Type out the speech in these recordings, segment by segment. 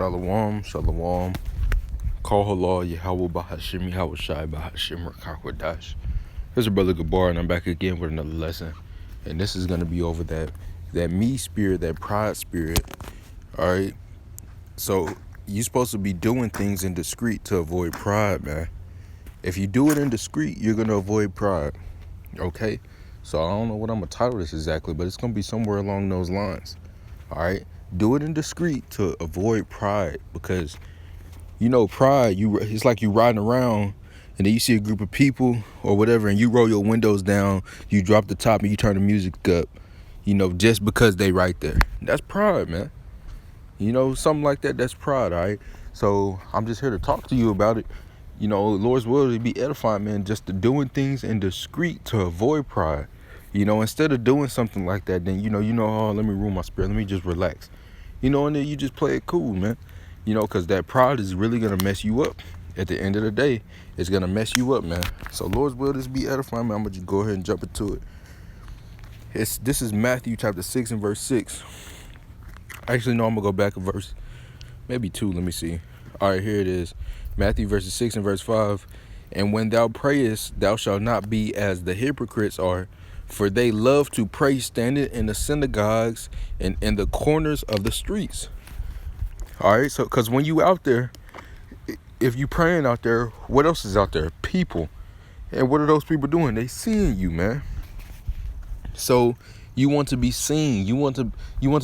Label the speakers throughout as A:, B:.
A: Shalom, shalom. Call halal Yahweh Bahashim Yahweh Shai Bahashim Rakakwadash. Here's your brother Gabar, and I'm back again with another lesson. And this is going to be over that me spirit, that pride spirit. Alright? So, you're supposed to be doing things in discreet to avoid pride, man. If you do it in discreet, you're going to avoid pride. Okay? So, I don't know what I'm going to title this exactly, but it's going to be somewhere along those lines. Alright? Do it in discreet to avoid pride, because pride, it's like you riding around and then you see a group of people or whatever, and you roll your windows down, you drop the top and you turn the music up, just because they right there. That's pride, man. Something like that, that's pride. All right, so I'm just here to talk to you about it. Lord's will to be edifying, man, just to doing things in discreet to avoid pride. Instead of doing something like that, then oh, let me rule my spirit, let me just relax, and then you just play it cool, man. Because that pride is really going to mess you up. At the end of the day, it's going to mess you up, man. So Lord's will this be edifying, man. I'm going to just go ahead and jump into it. This is Matthew chapter 6 and verse 6. Actually, no, I'm going to go back a verse. Maybe 2, let me see. All right, here it is. Matthew verses 6 and verse 5. And when thou prayest, thou shalt not be as the hypocrites are, for they love to pray standing in the synagogues and in the corners of the streets. All right, so because when you out there, if you praying out there, what else is out there? People. And what are those people doing? They seeing you, man. So you want to be seen. You want to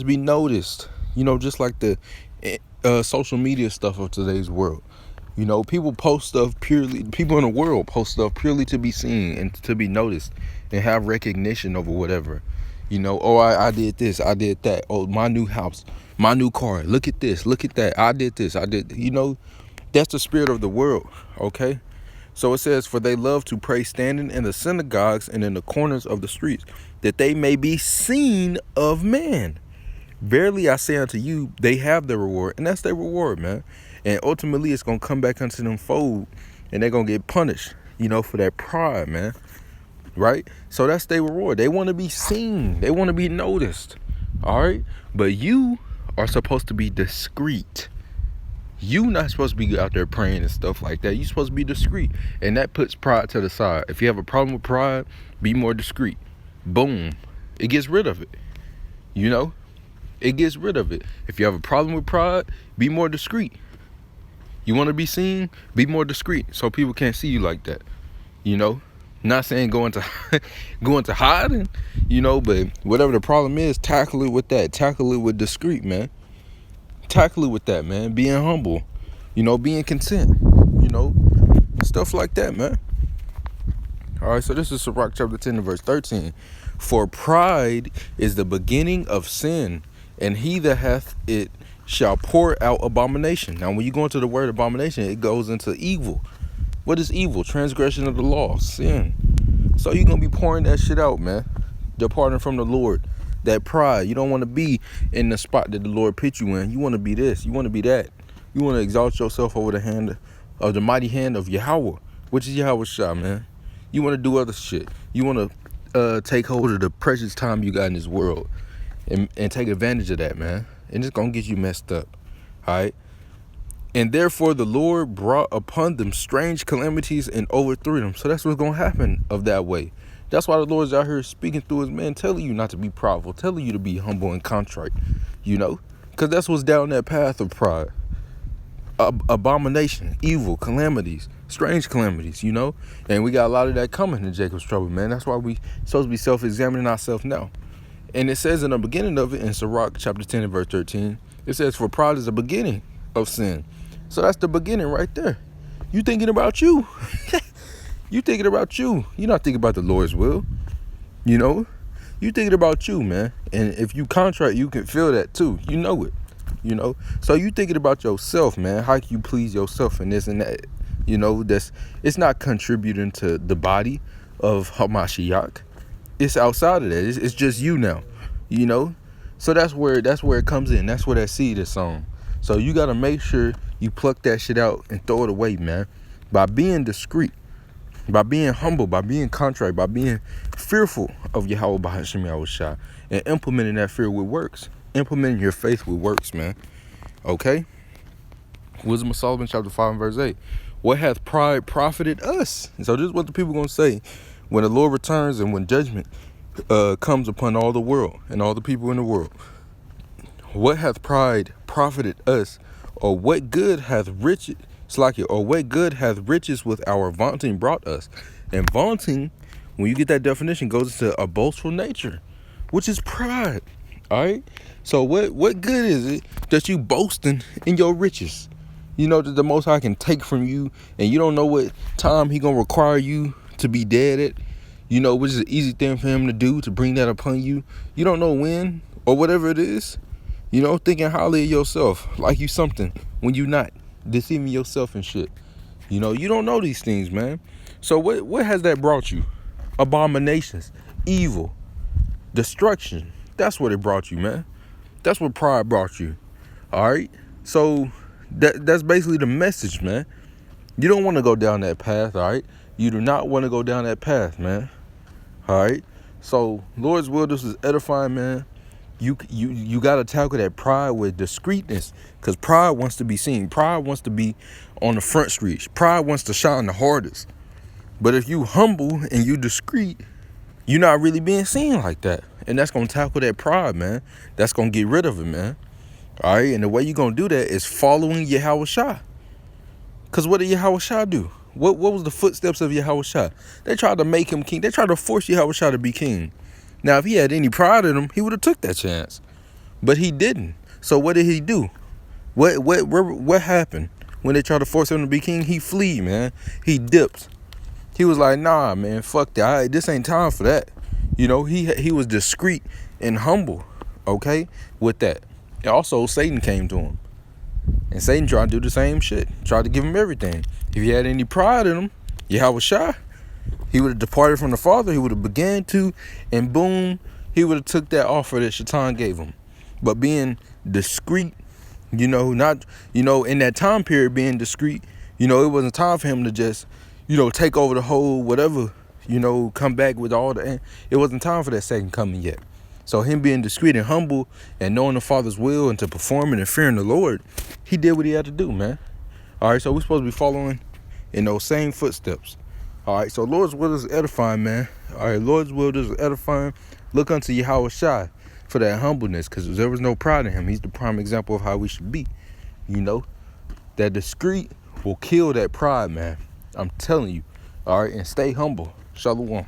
A: be noticed. Just like the social media stuff of today's world. People post stuff purely. People in the world post stuff purely to be seen and to be noticed and have recognition over whatever. Oh, I did this, I did that. Oh, my new house, my new car. Look at this, look at that. I did this, I did. That's the spirit of the world, okay? So it says, for they love to pray standing in the synagogues and in the corners of the streets, that they may be seen of men. Verily I say unto you, they have their reward, and that's their reward, man. And ultimately, it's going to come back unto them fold, and they're going to get punished, for that pride, man. Right? So that's their reward. They want to be seen. They want to be noticed. All right? But you are supposed to be discreet. You not supposed to be out there praying and stuff like that. You're supposed to be discreet. And that puts pride to the side. If you have a problem with pride, be more discreet. Boom. It gets rid of it. It gets rid of it. If you have a problem with pride, be more discreet. You want to be seen? Be more discreet so people can't see you like that. Not saying go into hiding, but whatever the problem is, tackle it with that. Tackle it with discreet, man. Tackle it with that, man. Being humble, being content, stuff like that, man. All right, so this is Sirach chapter 10 and verse 13. For pride is the beginning of sin, and he that hath it shall pour out abomination. Now, when you go into the word abomination, it goes into evil. What is evil? Transgression of the law, sin. So you're going to be pouring that shit out, man. Departing from the Lord. That pride. You don't want to be in the spot that the Lord put you in. You want to be this. You want to be that. You want to exalt yourself over the hand of the mighty hand of Yahweh, which is Yahweh Shah, man. You want to do other shit. You want to take hold of the precious time you got in this world and take advantage of that, man. And it's going to get you messed up. All right? And therefore the Lord brought upon them strange calamities and overthrew them. So that's what's going to happen of that way. That's why the Lord's out here speaking through his man, telling you not to be prideful, telling you to be humble and contrite, because that's what's down that path of pride. Abomination, evil, calamities, strange calamities, and we got a lot of that coming in Jacob's trouble, man. That's why we supposed to be self-examining ourselves now. And it says in the beginning of it, in Sirach chapter 10 and verse 13, it says, for pride is the beginning of sin. So that's the beginning right there. You thinking about you. You thinking about you. You're not thinking about the Lord's will. You thinking about you, man. And if you contrite, you can feel that too. You know it. So you thinking about yourself, man. How can you please yourself and this and that? It's not contributing to the body of Hamashiach. It's outside of that. It's just you now. So that's where it comes in. That's where that seed is sown. So you got to make sure you pluck that shit out and throw it away, man. By being discreet, by being humble, by being contrite, by being fearful of Yahweh Bahashim Yahweh Shai, and implementing that fear with works. Implementing your faith with works, man. Okay? Wisdom of Solomon, chapter 5 and verse 8. What hath pride profited us? And so this is what the people going to say when the Lord returns and when judgment comes upon all the world and all the people in the world. What hath pride profited us? Or what good hath riches, or what good hath riches with our vaunting brought us? And vaunting, when you get that definition, goes into a boastful nature, which is pride. All right. So what good is it that you boasting in your riches? You know that the Most High can take from you, and you don't know what time He gonna require you to be dead at. You know, which is an easy thing for Him to do, to bring that upon you. You don't know when or whatever it is. You know, thinking highly of yourself, like you something when you not, deceiving yourself and shit. You know, you don't know these things, man. So what has that brought you? Abominations, evil, destruction. That's what it brought you, man. That's what pride brought you. All right. So that's basically the message, man. You don't want to go down that path. All right. You do not want to go down that path, man. All right. So Lord's will, this is edifying, man. You got to tackle that pride with discreetness, because pride wants to be seen. Pride wants to be on the front streets. Pride wants to shine the hardest. But if you humble and you discreet, you're not really being seen like that. And that's going to tackle that pride, man. That's going to get rid of it, man. All right. And the way you're going to do that is following Yahweh Shah. Because what did Yahweh Shah do? What was the footsteps of Yahweh Shah? They tried to make him king. They tried to force Yahweh Shah to be king. Now, if he had any pride in him, he would have took that chance. But he didn't. So what did he do? What happened when they tried to force him to be king? He fled, man. He dipped. He was like, nah, man, fuck that. This ain't time for that. You know, he was discreet and humble, okay, with that. And also, Satan came to him. And Satan tried to do the same shit. Tried to give him everything. If he had any pride in him, Yahweh Shah, he would have departed from the Father. He would have began to, and boom, he would have took that offer that Shaitan gave him. But being discreet, you know, not, you know, in that time period being discreet, you know, it wasn't time for him to just, you know, take over the whole whatever, you know, come back with all the, it wasn't time for that second coming yet. So him being discreet and humble and knowing the Father's will and to perform it and fearing the Lord, he did what he had to do, man. All right, so we're supposed to be following in those same footsteps. All right, so Lord's will is edifying, man. All right, Lord's will is edifying. Look unto Yahweh Shai for that humbleness, because there was no pride in him. He's the prime example of how we should be. You know, that discreet will kill that pride, man. I'm telling you. All right, and stay humble. Shalom.